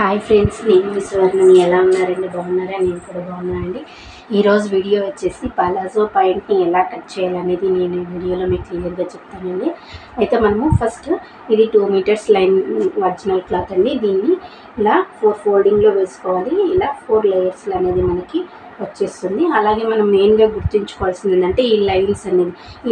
Hi friends, నేను మీ స్వర్ణని. ఎలా ఉన్నారండి? బాగున్నారా? నేను కూడా బాగున్నానండి. ఈరోజు వీడియో వచ్చేసి పలాజో పాయింట్ని ఎలా కట్ చేయాలనేది నేను ఈ వీడియోలో మీకు క్లియర్గా చెప్తానండి. అయితే మనము ఫస్ట్ ఇది 2 మీటర్స్ లైన్ ఒరిజినల్ క్లాత్ అండి. దీన్ని ఇలా 4 ఫోల్డింగ్లో వేసుకోవాలి. ఇలా 4 లేయర్స్లు అనేది మనకి వచ్చేస్తుంది. అలాగే మనం మెయిన్గా గుర్తుంచుకోవాల్సింది ఏంటంటే ఈ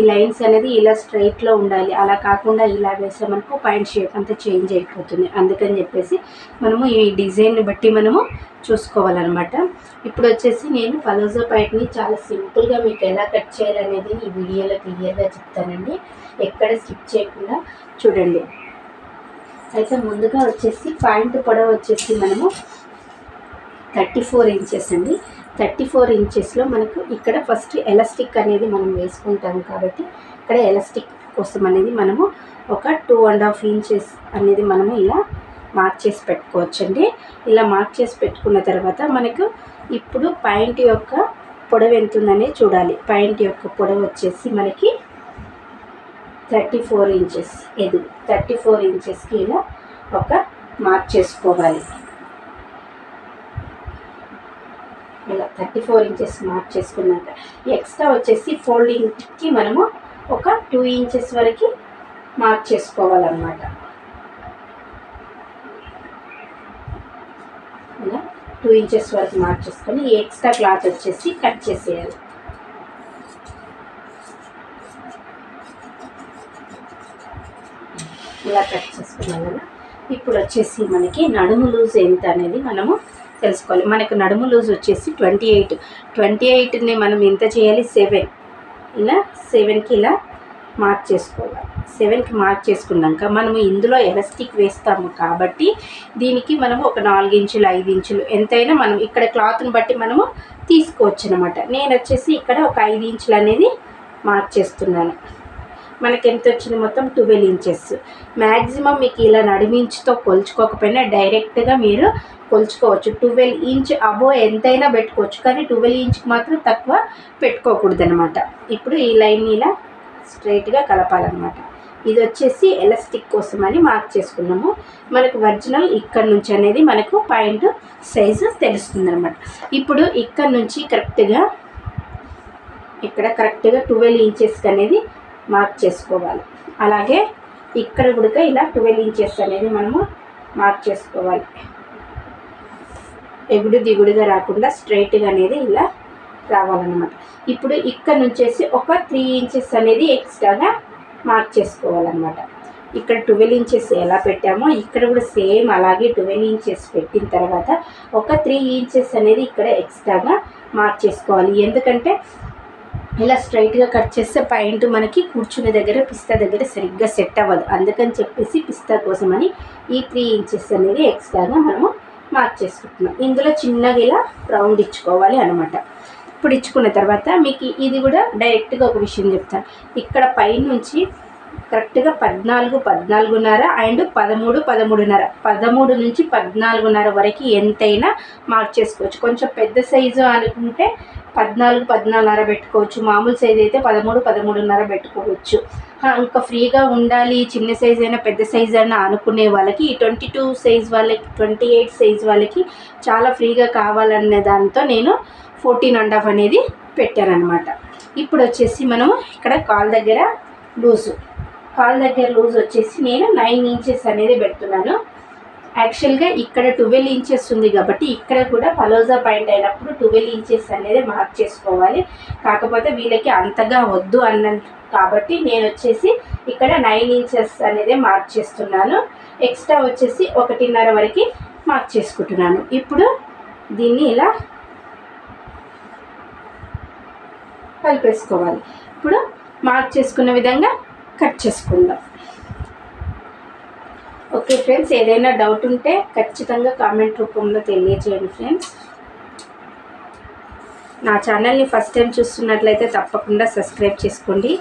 లైన్స్ అనేది ఇలా స్ట్రైట్లో ఉండాలి. అలా కాకుండా ఇలా వేసామనుకో పాయింట్ షేప్ అంతా చేంజ్ అయిపోతుంది. అందుకని చెప్పేసి మనము ఈ డిజైన్ని బట్టి మనము చూసుకోవాలన్నమాట. ఇప్పుడు వచ్చేసి నేను పలాజో పాయింట్ని చాలా సింపుల్గా మీకు ఎలా కట్ చేయాలనేది ఈ వీడియోలో క్లియర్గా చెప్తానండి. ఎక్కడ స్కిప్ చేయకుండా చూడండి. అయితే ముందుగా వచ్చేసి పాయింట్ పొడవు వచ్చేసి మనము 34 ఇంచెస్ అండి. 34 ఇంచెస్లో మనకు ఇక్కడ ఫస్ట్ ఎలాస్టిక్ అనేది మనం వేసుకుంటాం కాబట్టి ఇక్కడ ఎలాస్టిక్ కోసం అనేది మనము ఒక 2.5 ఇంచెస్ అనేది మనము ఇలా మార్క్ చేసి పెట్టుకోవచ్చండి. ఇలా మార్క్ చేసి పెట్టుకున్న తర్వాత మనకు ఇప్పుడు పాయింట్ యొక్క పొడవు ఎంత ఉందనేది చూడాలి. పాయింట్ యొక్క పొడవు వచ్చేసి మనకి 34 ఇంచెస్. ఇది 34 ఇంచెస్కి ఇలా ఒక మార్క్ చేసుకోవాలి. ఇలా 34 ఇంచెస్ మార్క్ చేసుకున్నాక ఎక్స్ట్రా వచ్చేసి ఫోల్డింగ్కి మనము ఒక 2 ఇంచెస్ వరకు మార్క్ చేసుకోవాలన్నమాట. ఇలా 2 ఇంచెస్ వరకు మార్క్ చేసుకొని ఈ ఎక్స్ట్రా క్లాత్ వచ్చేసి కట్ చేసేయాలి. ఇలా కట్ చేసుకున్నాం కదా. ఇప్పుడు వచ్చేసి మనకి నడుము లూజ్ ఎంత అనేది మనము తెలుసుకోవాలి. మనకు నడుము లూజ్ వచ్చేసి 28ని మనం ఎంత చేయాలి? 7. ఇలా 7కి ఇలా మార్క్ చేసుకోవాలి. 7కి మార్క్ చేసుకున్నాక మనము ఇందులో ఎలాస్టిక్ వేస్తాము కాబట్టి దీనికి మనము ఒక 4 ఇంచులు 5 ఇంచులు ఎంతైనా మనం ఇక్కడ క్లాత్ని బట్టి మనము తీసుకోవచ్చు అనమాట. నేను వచ్చేసి ఇక్కడ ఒక 5 ఇంచులు అనేది మార్క్ చేస్తున్నాను. మనకి ఎంత వచ్చింది? మొత్తం 12 ఇంచెస్. మ్యాక్సిమం మీకు ఇలా నడిమించుతో కొలుచుకోకపోయినా డైరెక్ట్గా మీరు కొలుచుకోవచ్చు. 12 ఇంచ్ అబో ఎంతైనా పెట్టుకోవచ్చు, కానీ 12 ఇంచ్కి మాత్రం తక్కువ పెట్టుకోకూడదు అనమాట. ఇప్పుడు ఈ లైన్ని ఇలా స్ట్రైట్గా కలపాలన్నమాట. ఇది వచ్చేసి ఎలాస్టిక్ కోసం అని మార్క్ చేసుకున్నాము. మనకు ఒరిజినల్ ఇక్కడ నుంచి అనేది మనకు పాయింట్ సైజు తెలుస్తుంది అనమాట. ఇప్పుడు ఇక్కడ నుంచి కరెక్ట్గా 12 ఇంచెస్కి అనేది మార్క్ చేసుకోవాలి. అలాగే ఇక్కడ కూడా ఇలా 12 ఇంచెస్ అనేది మనము మార్క్ చేసుకోవాలి. ఎగుడు దిగుడుగా రాకుండా స్ట్రైట్గా అనేది ఇలా రావాలన్నమాట. ఇప్పుడు ఇక్కడ నుంచేసి ఒక 3 ఇంచెస్ అనేది ఎక్స్ట్రాగా మార్క్ చేసుకోవాలన్నమాట. ఇక్కడ 12 ఇంచెస్ ఎలా పెట్టామో ఇక్కడ కూడా సేమ్ అలాగే 12 ఇంచెస్ పెట్టిన తర్వాత ఒక 3 ఇంచెస్ అనేది ఇక్కడ ఎక్స్ట్రాగా మార్క్ చేసుకోవాలి. ఎందుకంటే ఇలా స్ట్రైట్గా కట్ చేస్తే పాయింట్ మనకి కూర్చునే దగ్గర పిస్తా దగ్గర సరిగ్గా సెట్ అవ్వదు. అందుకని చెప్పేసి పిస్తా కోసమని ఈ 3 ఇంచెస్ అనేది ఎక్స్ట్రాగా మనము మార్క్ చేసుకుంటున్నాం. ఇందులో చిన్నగా ఇలా రౌండ్ ఇచ్చుకోవాలి అనమాట. ఇప్పుడు ఇచ్చుకున్న తర్వాత మీకు ఇది కూడా డైరెక్ట్గా ఒక విషయం చెప్తాను. ఇక్కడ పైనుంచి కరెక్ట్గా 14, 14.5 అండ్ 13, 13.5, 13 నుంచి 14.5 వరకు ఎంతైనా మార్క్ చేసుకోవచ్చు. కొంచెం పెద్ద సైజు అనుకుంటే 14, 14.5 పెట్టుకోవచ్చు. మామూలు సైజు అయితే 13, 13.5 పెట్టుకోవచ్చు. ఇంకా ఫ్రీగా ఉండాలి, చిన్న సైజు అయినా పెద్ద సైజు అయినా అనుకునే వాళ్ళకి 22 సైజ్ వాళ్ళకి, 28 సైజ్ వాళ్ళకి చాలా ఫ్రీగా కావాలనే దాంతో నేను 14.5 అనేది పెట్టానన్నమాట. ఇప్పుడు వచ్చేసి మనము ఇక్కడ కాల్ దగ్గర లూజ్ వచ్చేసి నేను 9 ఇంచెస్ అనేది పెడుతున్నాను. యాక్చువల్గా ఇక్కడ 12 ఇంచెస్ ఉంది కాబట్టి ఇక్కడ కూడా పలాజో పాయింట్ అయినప్పుడు 12 ఇంచెస్ అనేది మార్క్ చేసుకోవాలి. కాకపోతే వీళ్ళకి అంతగా వద్దు కాబట్టి నేను వచ్చేసి ఇక్కడ 9 ఇంచెస్ అనేది మార్క్ చేస్తున్నాను. ఎక్స్ట్రా వచ్చేసి 1.5 వరకు మార్క్ చేసుకుంటున్నాను. ఇప్పుడు దీన్ని ఇలా కలిపేసుకోవాలి. ఇప్పుడు మార్క్ చేసుకున్న విధంగా కట్ చేసుకుందాం. ఓకే ఫ్రెండ్స్, ఏదైనా డౌట్ ఉంటే ఖచ్చితంగా కామెంట్ రూపంలో తెలియజేయండి ఫ్రెండ్స్. నా ఛానల్ని ఫస్ట్ టైం చూస్తున్నట్లయితే తప్పకుండా సబ్స్క్రైబ్ చేసుకోండి.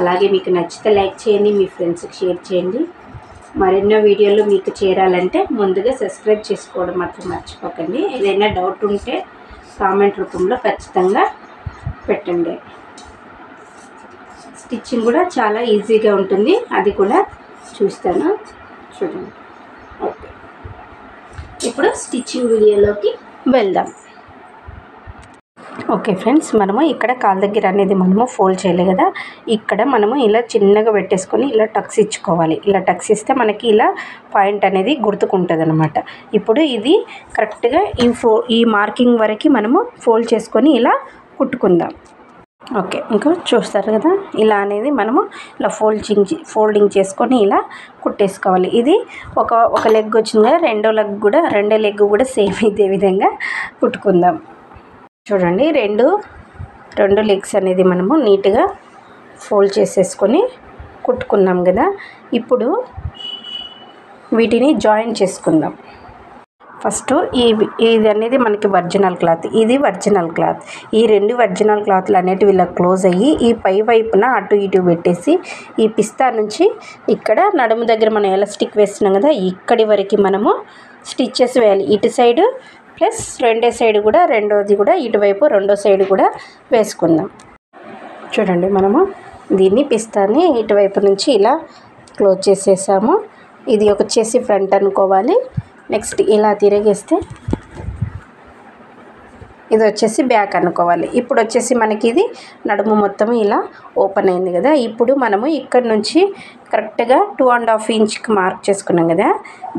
అలాగే మీకు నచ్చితే లైక్ చేయండి, మీ ఫ్రెండ్స్కి షేర్ చేయండి. మరెన్నో వీడియోలు మీకు చేరాలంటే ముందుగా సబ్స్క్రైబ్ చేసుకోవడం మాత్రం మర్చిపోకండి. ఏదైనా డౌట్ ఉంటే కామెంట్ రూపంలో ఖచ్చితంగా పెట్టండి. స్టిచ్చింగ్ కూడా చాలా ఈజీగా ఉంటుంది, అది కూడా చూస్తాను. చూడండి. ఓకే, ఇప్పుడు స్టిచ్చింగ్ వీడియోలోకి వెళ్దాం. ఓకే ఫ్రెండ్స్, మనము ఇక్కడ కాలు దగ్గర అనేది మనము ఫోల్డ్ చేయలే కదా, ఇక్కడ మనము ఇలా చిన్నగా పెట్టేసుకొని ఇలా టక్స్ ఇచ్చుకోవాలి. ఇలా టక్స్ ఇస్తే మనకి ఇలా పాయింట్ అనేది గుర్తుకుంటుంది అనమాట. ఇప్పుడు ఇది కరెక్ట్గా ఈ మార్కింగ్ వరకు మనము ఫోల్డ్ చేసుకొని ఇలా కుట్టుకుందాం. ఓకే, ఇంకా చూస్తారు కదా, ఇలా అనేది మనము ఇలా ఫోల్డింగ్ చేసుకొని ఇలా కుట్టేసుకోవాలి. ఇది ఒక లెగ్ వచ్చింది కదా, రెండో లెగ్ కూడా సేమ్ ఇదే విధంగా కుట్టుకుందాం. చూడండి, రెండు లెగ్స్ అనేది మనము నీట్గా ఫోల్డ్ చేసేసుకొని కుట్టుకున్నాం కదా. ఇప్పుడు వీటిని జాయిన్ చేసుకుందాం. ఫస్ట్ ఇది అనేది మనకి ఒరిజినల్ క్లాత్, ఇది ఒరిజినల్ క్లాత్. ఈ రెండు ఒరిజినల్ క్లాత్లు అనేటివి ఇలా క్లోజ్ అయ్యి ఈ పై వైపున అటు ఇటు పెట్టేసి ఈ పిస్తా నుంచి ఇక్కడ నడుము దగ్గర మనం ఎలాస్టిక్ వేస్తున్నాం కదా, ఇక్కడి వరకు మనము స్టిచ్చెస్ వేయాలి. ఇటు సైడు ప్లస్ రెండోది కూడా ఇటువైపు రెండో సైడ్ కూడా వేసుకుందాం. చూడండి, మనము దీన్ని పిస్తాని ఇటువైపు నుంచి ఇలా క్లోజ్ చేసేసాము. ఇది వచ్చేసి ఫ్రంట్ అనుకోవాలి. నెక్స్ట్ ఇలా తిరిగేస్తే ఇది వచ్చేసి బ్యాక్ అనుకోవాలి. ఇప్పుడు వచ్చేసి మనకి ఇది నడుము మొత్తం ఇలా ఓపెన్ అయింది కదా. ఇప్పుడు మనము ఇక్కడ నుంచి కరెక్ట్గా 2.5 ఇంచ్కి మార్క్ చేసుకున్నాం కదా,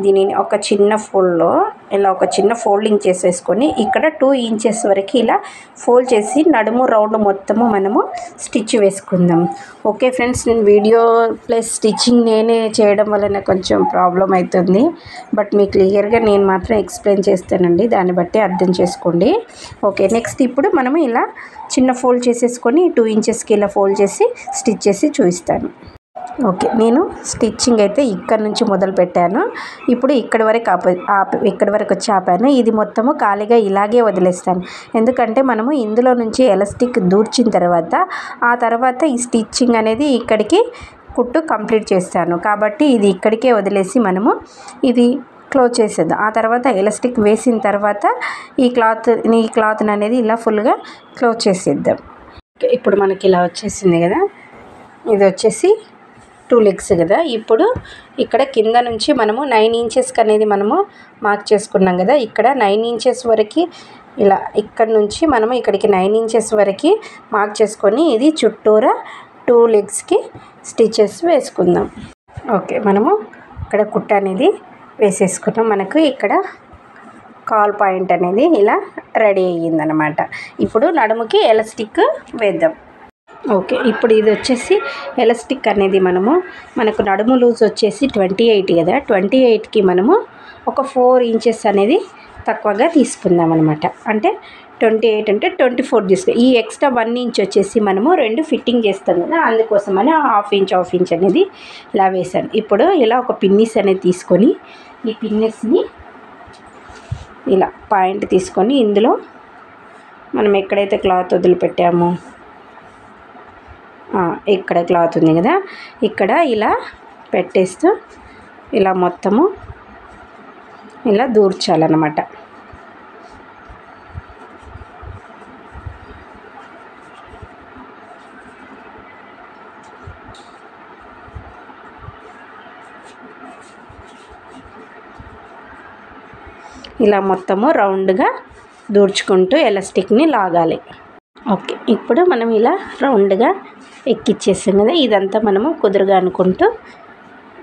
దీనిని ఒక చిన్న ఫోల్డ్లో ఇలా ఒక చిన్న ఫోల్డింగ్ చేసేసుకొని ఇక్కడ 2 ఇంచెస్ వరకు ఇలా ఫోల్డ్ చేసి నడుము రౌండ్ మొత్తము మనము స్టిచ్ వేసుకుందాం. ఓకే ఫ్రెండ్స్, నేను వీడియో ప్లస్ స్టిచ్చింగ్ నేనే చేయడం వలన కొంచెం ప్రాబ్లం అవుతుంది. బట్ మీకు క్లియర్గా నేను మాత్రం ఎక్స్ప్లెయిన్ చేస్తానండి, దాన్ని బట్టి అర్థం చేసుకోండి. ఓకే, నెక్స్ట్ ఇప్పుడు మనము ఇలా చిన్న ఫోల్డ్ చేసేసుకొని 2 ఇంచెస్కి ఇలా ఫోల్డ్ చేసి స్టిచ్ చేసి చూపిస్తాను. ఓకే, నేను స్టిచ్చింగ్ అయితే ఇక్కడ నుంచి మొదలు పెట్టాను. ఇప్పుడు ఇక్కడి వరకు వచ్చి ఆపాను. ఇది మొత్తము ఖాళీగా ఇలాగే వదిలేస్తాను. ఎందుకంటే మనము ఇందులో నుంచి ఎలాస్టిక్ దూర్చిన తర్వాత ఈ స్టిచ్చింగ్ అనేది ఇక్కడికి కుట్టు కంప్లీట్ చేస్తాను. కాబట్టి ఇది ఇక్కడికే వదిలేసి మనము ఇది క్లోజ్ చేసేద్దాం. ఆ తర్వాత ఎలాస్టిక్ వేసిన తర్వాత ఈ క్లాత్ అనేది ఇలా ఫుల్గా క్లోజ్ చేసేద్దాం. ఇప్పుడు మనకి ఇలా వచ్చేసింది కదా, ఇది వచ్చేసి 2 లెగ్స్ కదా. ఇప్పుడు ఇక్కడ కింద నుంచి మనము 9 ఇంచెస్కి అనేది మనము మార్క్ చేసుకున్నాం కదా. ఇక్కడ 9 ఇంచెస్ వరకు ఇలా ఇక్కడ నుంచి మనము ఇక్కడికి 9 ఇంచెస్ వరకు మార్క్ చేసుకొని ఇది చుట్టూరా 2 లెగ్స్కి స్టిచెస్ వేసుకుందాం. ఓకే, మనము ఇక్కడ కుట్ట అనేది వేసేసుకున్నాం. మనకు ఇక్కడ కాల్ పాయింట్ అనేది ఇలా రెడీ అయ్యిందనమాట. ఇప్పుడు నడుముకి ఎలాస్టిక్ వేద్దాం. ఓకే, ఇప్పుడు ఇది వచ్చేసి ఎలాస్టిక్ అనేది మనకు నడుము లూజ్ వచ్చేసి 28 కదా, 28కి మనము ఒక 4 ఇంచెస్ అనేది తక్కువగా తీసుకుందాం అనమాట. అంటే 28 అంటే 24 తీసుకో. ఈ ఎక్స్ట్రా 1 ఇంచ్ వచ్చేసి మనము 2 ఫిట్టింగ్ చేస్తాం కదా, అందుకోసమని హాఫ్ ఇంచ్ అనేది ఇలా వేసాను. ఇప్పుడు ఇలా ఒక పిన్నిస్ అనేది తీసుకొని ఈ పిన్నిస్ని ఇలా పాయింట్ తీసుకొని ఇందులో మనం ఎక్కడైతే క్లాత్ వదిలిపెట్టామో ఇక్కడ క్లాత్ ఉంది కదా, ఇక్కడ ఇలా పెట్టేస్తూ ఇలా మొత్తము ఇలా దూర్చాలన్నమాట. ఇలా మొత్తము రౌండ్గా దూర్చుకుంటూ ఎలాస్టిక్ని లాగాలి. ఓకే, ఇప్పుడు మనం ఇలా రౌండ్గా ఎక్కిచ్చేసాం కదా, ఇదంతా మనము కుదురుగా అనుకుంటూ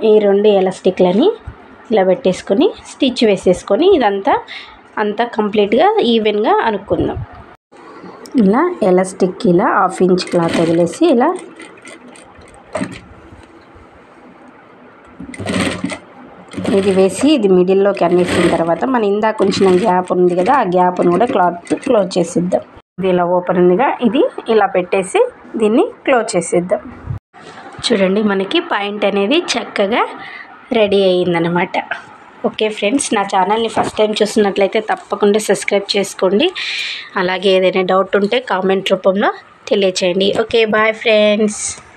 ఈ 2 ఎలాస్టిక్లని ఇలా పెట్టేసుకొని స్టిచ్ వేసేసుకొని ఇదంతా కంప్లీట్గా ఈవెన్గా అనుకుందాం. ఇలా ఎలాస్టిక్ ఇలా హాఫ్ ఇంచ్ క్లాత్ వదిలేసి ఇలా ఇది వేసి ఇది మిడిల్లోకి అనేసిన తర్వాత మనం ఇందాక కొంచెం గ్యాప్ ఉంది కదా, ఆ గ్యాప్ను కూడా క్లాత్ క్లోజ్ చేసిద్దాం. ఇది ఇలా ఓపెన్ ఉందిగా, ఇది ఇలా పెట్టేసి దీన్ని క్లోజ్ చేసేద్దాం. చూడండి, మనకి పాయింట్ అనేది చక్కగా రెడీ అయ్యిందనమాట. ఓకే ఫ్రెండ్స్, నా ఛానల్ని ఫస్ట్ టైం చూస్తున్నట్లయితే తప్పకుండా సబ్స్క్రైబ్ చేసుకోండి. అలాగే ఏదైనా డౌట్ ఉంటే కామెంట్ రూపంలో తెలియచేయండి. Okay, bye friends.